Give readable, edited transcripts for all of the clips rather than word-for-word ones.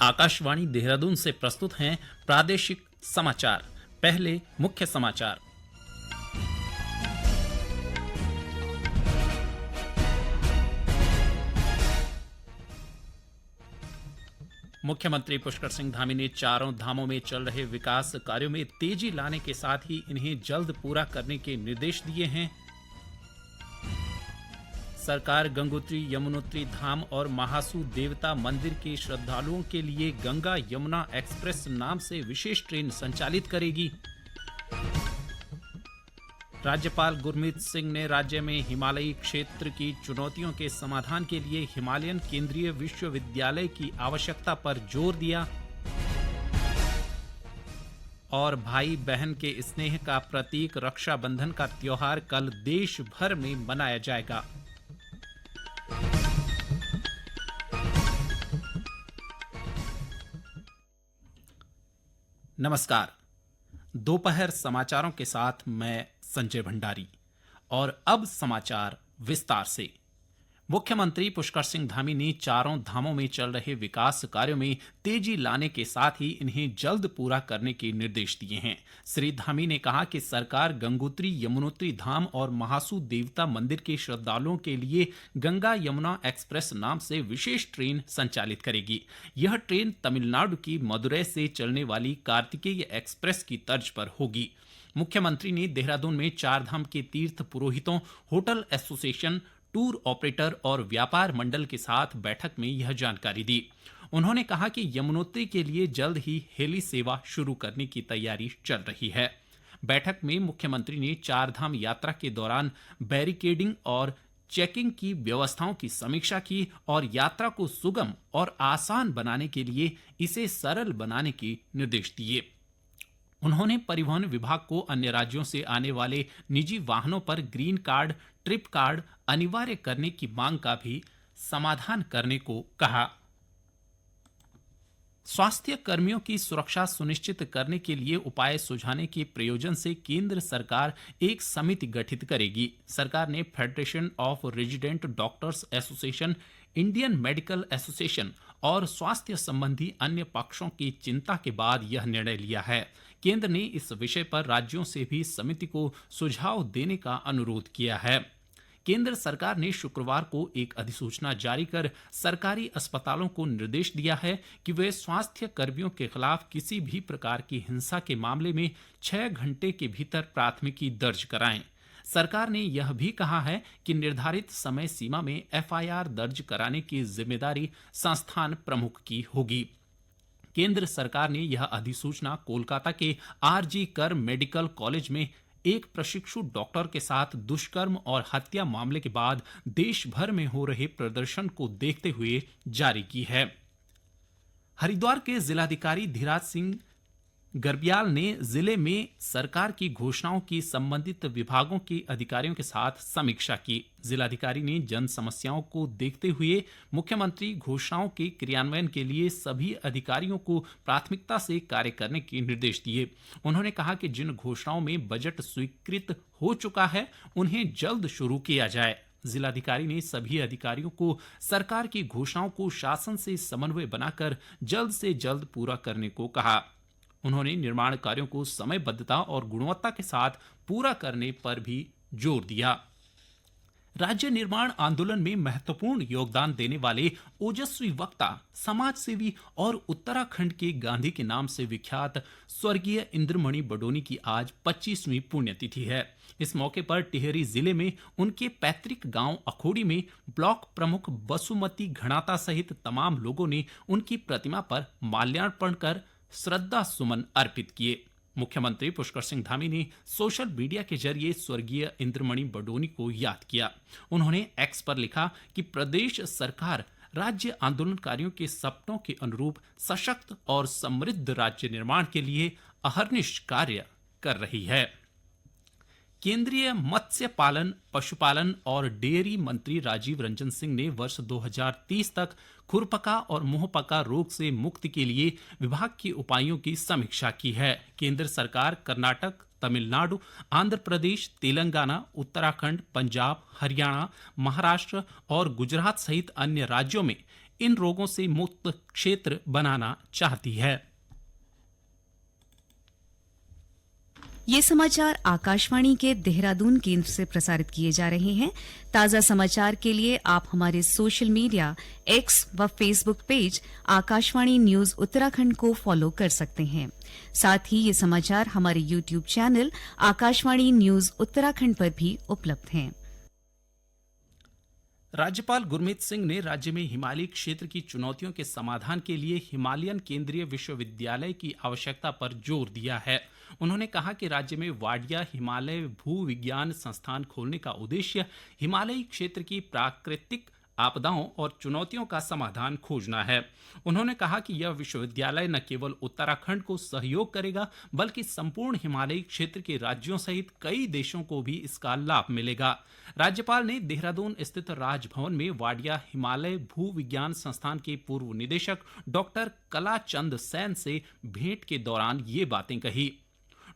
आकाशवाणी देहरादून से प्रस्तुत हैं प्रादेशिक समाचार। पहले मुख्य समाचार। मुख्यमंत्री पुष्कर सिंह धामी ने चारों धामों में चल रहे विकास कार्यों में तेजी लाने के साथ ही इन्हें जल्द पूरा करने के निर्देश दिए हैं। सरकार गंगोत्री यमुनोत्री धाम और महासू देवता मंदिर के श्रद्धालुओं के लिए गंगा यमुना एक्सप्रेस नाम से विशेष ट्रेन संचालित करेगी। राज्यपाल गुरमीत सिंह ने राज्य में हिमालयी क्षेत्र की चुनौतियों के समाधान के लिए हिमालयन केंद्रीय विश्वविद्यालय की आवश्यकता पर जोर दिया। और भाई बहन के स्नेह का प्रतीक रक्षाबंधन का त्योहार कल देश भर में मनाया जाएगा। नमस्कार। दोपहर समाचारों के साथ मैं संजय भंडारी। और अब समाचार विस्तार से। मुख्यमंत्री पुष्कर सिंह धामी ने चारों धामों में चल रहे विकास कार्यों में तेजी लाने के साथ ही इन्हें जल्द पूरा करने के निर्देश दिए हैं। श्री धामी ने कहा कि सरकार गंगोत्री यमुनोत्री धाम और महासू देवता मंदिर के श्रद्धालुओं के लिए गंगा यमुना एक्सप्रेस नाम से विशेष ट्रेन संचालित करेगी। यह ट्रेन तमिलनाडु की मदुरै से चलने वाली कार्तिकेय एक्सप्रेस की तर्ज पर होगी। मुख्यमंत्री ने देहरादून में चार धाम के तीर्थ पुरोहितों, होटल एसोसिएशन, टूर ऑपरेटर और व्यापार मंडल के साथ बैठक में यह जानकारी दी। उन्होंने कहा कि यमुनोत्री के लिए जल्द ही हेली सेवा शुरू करने की तैयारी चल रही है। बैठक में मुख्यमंत्री ने चार धाम यात्रा के दौरान बैरिकेडिंग और चेकिंग की व्यवस्थाओं की समीक्षा की और यात्रा को सुगम और आसान बनाने के लिए इसे सरल बनाने के निर्देश दिए। उन्होंने परिवहन विभाग को अन्य राज्यों से आने वाले निजी वाहनों पर ग्रीन कार्ड, ट्रिप कार्ड अनिवार्य करने की मांग का भी समाधान करने को कहा। स्वास्थ्य कर्मियों की सुरक्षा सुनिश्चित करने के लिए उपाय सुझाने के प्रयोजन से केंद्र सरकार एक समिति गठित करेगी। सरकार ने federation of resident doctors association, Indian medical association और स्वास्थ्य संबंधी अन्य पक्षों की चिंता के बाद यह निर्णय लिया है। केंद्र ने इस विषय पर राज्यों से भी समिति को सुझाव देने का अनुरोध किया है। केंद्र सरकार ने शुक्रवार को एक अधिसूचना जारी कर सरकारी अस्पतालों को निर्देश दिया है कि वे स्वास्थ्य कर्मियों के खिलाफ किसी भी प्रकार की हिंसा के मामले में 6 घंटे के भीतर प्राथमिकी दर्ज कराएं। सरकार ने यह भी कहा है कि निर्धारित समय सीमा में एफआईआर दर्ज कराने की जिम्मेदारी संस्थान प्रमुख की होगी। केंद्र सरकार ने यह अधिसूचना कोलकाता के आरजी कर मेडिकल कॉलेज में एक प्रशिक्षु डॉक्टर के साथ दुष्कर्म और हत्या मामले के बाद देश भर में हो रहे प्रदर्शन को देखते हुए जारी की है। हरिद्वार के जिलाधिकारी धीराज सिंह गर्ब्याल ने जिले में सरकार की घोषणाओं की संबंधित विभागों के अधिकारियों के साथ समीक्षा की। जिलाधिकारी ने जन समस्याओं को देखते हुए मुख्यमंत्री घोषणाओं के क्रियान्वयन के लिए सभी अधिकारियों को प्राथमिकता से कार्य करने के निर्देश दिए। उन्होंने कहा कि जिन घोषणाओं में बजट स्वीकृत हो चुका है उन्हें जल्द शुरू किया जाए। जिलाधिकारी ने सभी अधिकारियों को सरकार की घोषणाओं को शासन से समन्वय बनाकर जल्द से जल्द पूरा करने को कहा। उन्होंने निर्माण कार्यों को समयबद्धता और गुणवत्ता के साथ पूरा करने पर भी जोर दिया। राज्य निर्माण आंदोलन में महत्वपूर्ण योगदान देने वाले ओजस्वी वक्ता, समाजसेवी और उत्तराखंड के गांधी के नाम से विख्यात स्वर्गीय इंद्रमणि बडोनी की आज 25वीं पुण्यतिथि है। इस मौके पर टिहरी जिले में उनके पैतृक गांव अखोड़ी में ब्लॉक प्रमुख बसुमती घणाता सहित तमाम लोगों ने उनकी प्रतिमा पर माल्यार्पण कर श्रद्धा सुमन अर्पित किए। मुख्यमंत्री पुष्कर सिंह धामी ने सोशल मीडिया के जरिए स्वर्गीय इंद्रमणि बडोनी को याद किया। उन्होंने एक्स पर लिखा कि प्रदेश सरकार राज्य आंदोलनकारियों के सपनों के अनुरूप सशक्त और समृद्ध राज्य निर्माण के लिए अहर्निश कार्य कर रही है। केंद्रीय मत्स्य पालन, पशुपालन और डेयरी मंत्री राजीव रंजन सिंह ने वर्ष 2030 तक खुरपका और मुंहपका रोग से मुक्ति के लिए विभाग के उपायों की समीक्षा की है। केंद्र सरकार कर्नाटक, तमिलनाडु, आंध्र प्रदेश, तेलंगाना, उत्तराखंड, पंजाब, हरियाणा, महाराष्ट्र और गुजरात सहित अन्य राज्यों में इन रोगों से मुक्त क्षेत्र बनाना चाहती है। ये समाचार आकाशवाणी के देहरादून केंद्र से प्रसारित किए जा रहे हैं। ताजा समाचार के लिए आप हमारे सोशल मीडिया एक्स व Facebook page Akashvani news Uttarakhand को फॉलो कर सकते हैं। साथ ही ये समाचार हमारे YouTube channel Akashvani news Uttarakhand पर भी उपलब्ध हैं। राज्यपाल गुरमीत सिंह ने राज्य में हिमालयी क्षेत्र की चुनौतियों के समाधान के लिए हिमालयन केंद्रीय विश्वविद्यालय की आवश्यकता पर जोर दिया है। उन्होंने कहा कि राज्य में वाडिया हिमालय भू विज्ञान संस्थान खोलने का उद्देश्य हिमालयी क्षेत्र की प्राकृतिक आपदाओं और चुनौतियों का समाधान खोजना है। उन्होंने कहा कि यह विश्वविद्यालय न केवल उत्तराखंड को सहयोग करेगा बल्कि संपूर्ण हिमालयी क्षेत्र के राज्यों सहित कई देशों को भी इसका लाभ मिलेगा। राज्यपाल ने देहरादून स्थित राजभवन में वाडिया हिमालय भू विज्ञान संस्थान के पूर्व निदेशक डॉक्टर कलाचंद सैन से भेंट के दौरान ये बातें कही।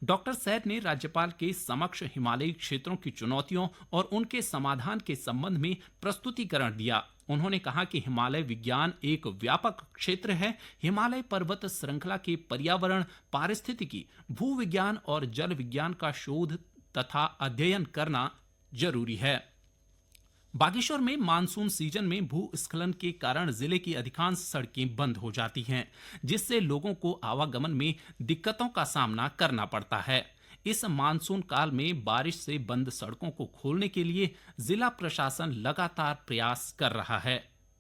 डॉक्टर सैन ने राज्यपाल के समक्ष हिमालयी क्षेत्रों की चुनौतियों और उनके समाधान के संबंध में प्रस्तुतिकरण दिया। उन्होंने कहा कि हिमालय विज्ञान एक व्यापक क्षेत्र है। हिमालय पर्वत श्रृंखला के पर्यावरण, पारिस्थितिकी, भू विज्ञान और जल विज्ञान का शोध तथा अध्ययन करना जरूरी है। बागेश्वर में मानसून सीजन में भूस्खलन के कारण जिले की अधिकांश सड़कें बंद हो जाती हैं, जिससे लोगों को आवागमन में दिक्कतों का सामना करना पड़ता है। इस मानसून काल में बारिश से बंद सड़कों को खोलने के लिए जिला प्रशासन लगातार प्रयास कर रहा है।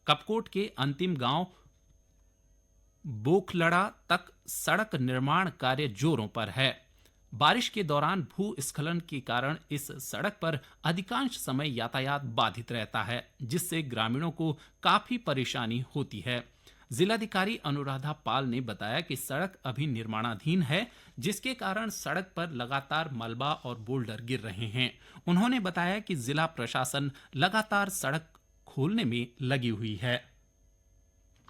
कपकोट के अंतिम गांव बोखलड़ा तक सड़क निर्माण कार्य जोरों पर है। बारिश के दौरान भूस्खलन के कारण इस सड़क पर अधिकांश समय यातायात बाधित रहता है, जिससे ग्रामीणों को काफी परेशानी होती है। जिलाधिकारी अनुराधा पाल ने बताया कि सड़क अभी निर्माणाधीन है, जिसके कारण सड़क पर लगातार मलबा और बोल्डर गिर रहे हैं। उन्होंने बताया कि जिला प्रशासन लगातार सड़क खोलने में लगी हुई है।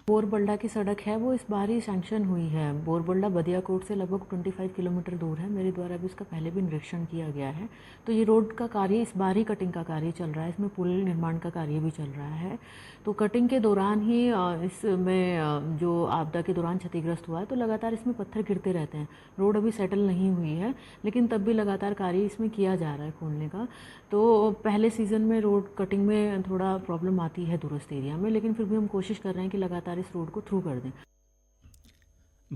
बोरबल्डा की सड़क है वो इस बार ही सैंक्शन हुई है। बोरबल्डा बदियाकोट से लगभग 25 किलोमीटर दूर है। मेरे द्वारा भी इसका पहले भी निरीक्षण किया गया है। तो ये रोड का कार्य इस बार ही कटिंग का कार्य चल रहा है। इसमें पुल निर्माण का कार्य भी चल रहा है। तो कटिंग के दौरान ही इसमें जो आपदा के दौरान क्षतिग्रस्त हुआ है, तो लगातार इसमें पत्थर गिरते रहते हैं। रोड अभी सेटल नहीं हुई है, लेकिन तब भी लगातार कार्य इसमें किया जा रहा है खोलने का। तो पहले सीजन में रोड कटिंग में थोड़ा प्रॉब्लम आती है दूरस्थ एरिया में, लेकिन फिर भी हम कोशिश कर रहे हैं कि लगातार इस रोड को थ्रू कर दें।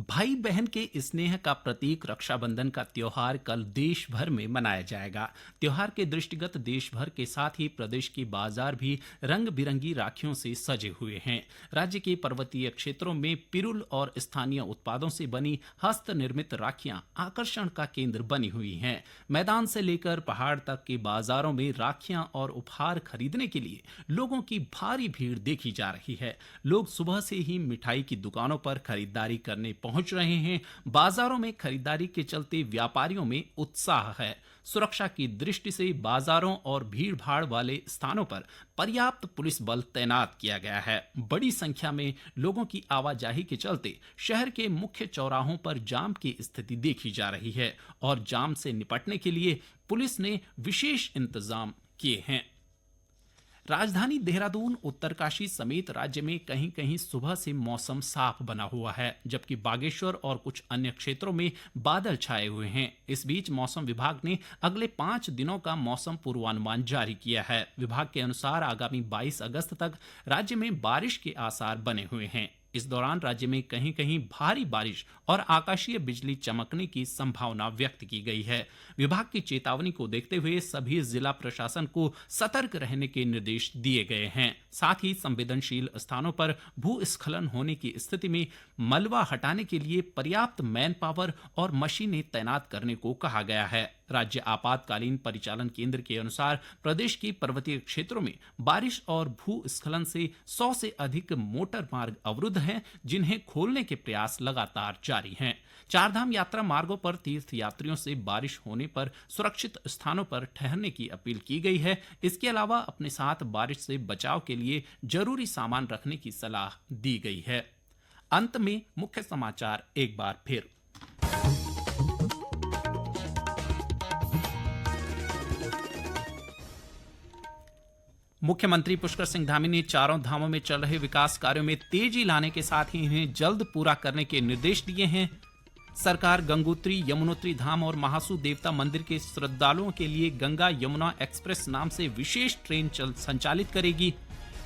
भाई बहन के स्नेह का प्रतीक रक्षाबंधन का त्योहार कल देश भर में मनाया जाएगा। त्योहार के दृष्टिगत देश भर के साथ ही प्रदेश के बाजार भी रंग बिरंगी राखियों से सजे हुए हैं। राज्य के पर्वतीय क्षेत्रों में पिरुल और स्थानीय उत्पादों से बनी हस्त निर्मित राखियां आकर्षण का केंद्र बनी हुई हैं। मैदान से लेकर पहाड़ तक के बाजारों में राखियां और उपहार खरीदने के लिए लोगों की भारी भीड़ देखी जा रही है। लोग सुबह से ही मिठाई की दुकानों पर खरीदारी करने पहुंच रहे हैं। बाजारों में खरीदारी के चलते व्यापारियों में उत्साह है। सुरक्षा की दृष्टि से बाजारों और भीड़ भाड़ वाले स्थानों पर पर्याप्त पुलिस बल तैनात किया गया है। बड़ी संख्या में लोगों की आवाजाही के चलते शहर के मुख्य चौराहों पर जाम की स्थिति देखी जा रही है और जाम से निपटने के लिए पुलिस ने विशेष इंतजाम किए हैं। राजधानी देहरादून, उत्तरकाशी समेत राज्य में कहीं कहीं सुबह से मौसम साफ बना हुआ है, जबकि बागेश्वर और कुछ अन्य क्षेत्रों में बादल छाए हुए हैं। इस बीच मौसम विभाग ने अगले 5 दिनों का मौसम पूर्वानुमान जारी किया है। विभाग के अनुसार आगामी 22 अगस्त तक राज्य में बारिश के आसार बने हुए हैं। इस दौरान राज्य में कहीं कहीं भारी बारिश और आकाशीय बिजली चमकने की संभावना व्यक्त की गई है। विभाग की चेतावनी को देखते हुए सभी जिला प्रशासन को सतर्क रहने के निर्देश दिए गए हैं। साथ ही संवेदनशील स्थानों पर भूस्खलन होने की स्थिति में मलबा हटाने के लिए पर्याप्त मैन पावर और मशीनें तैनात करने को कहा गया है। राज्य आपातकालीन परिचालन केंद्र के अनुसार प्रदेश के पर्वतीय क्षेत्रों में बारिश और भूस्खलन से 100 से अधिक मोटर मार्ग अवरुद्ध हैं, जिन्हें खोलने के प्रयास लगातार जारी हैं। चारधाम यात्रा मार्गों पर तीर्थ यात्रियों से बारिश होने पर सुरक्षित स्थानों पर ठहरने की अपील की गई है। इसके अलावा अपने साथ बारिश से बचाव के लिए जरूरी सामान रखने की सलाह दी गई है। अंत में मुख्य समाचार एक बार फिर। मुख्यमंत्री पुष्कर सिंह धामी ने चारों धामों में चल रहे विकास कार्यों में तेजी लाने के साथ ही इन्हें जल्द पूरा करने के निर्देश दिए हैं। सरकार गंगोत्री, यमुनोत्री धाम और महासू देवता मंदिर के श्रद्धालुओं के लिए गंगा यमुना एक्सप्रेस नाम से विशेष ट्रेन संचालित करेगी।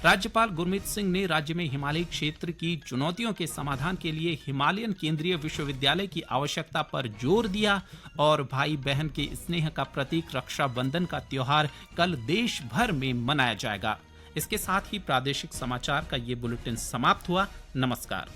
राज्यपाल गुरमीत सिंह ने राज्य में हिमालयी क्षेत्र की चुनौतियों के समाधान के लिए हिमालयन केंद्रीय विश्वविद्यालय की आवश्यकता पर जोर दिया और भाई बहन के स्नेह का प्रतीक रक्षाबंधन का त्योहार कल देश भर में मनाया जाएगा। इसके साथ ही प्रादेशिक समाचार का ये बुलेटिन समाप्त हुआ। नमस्कार।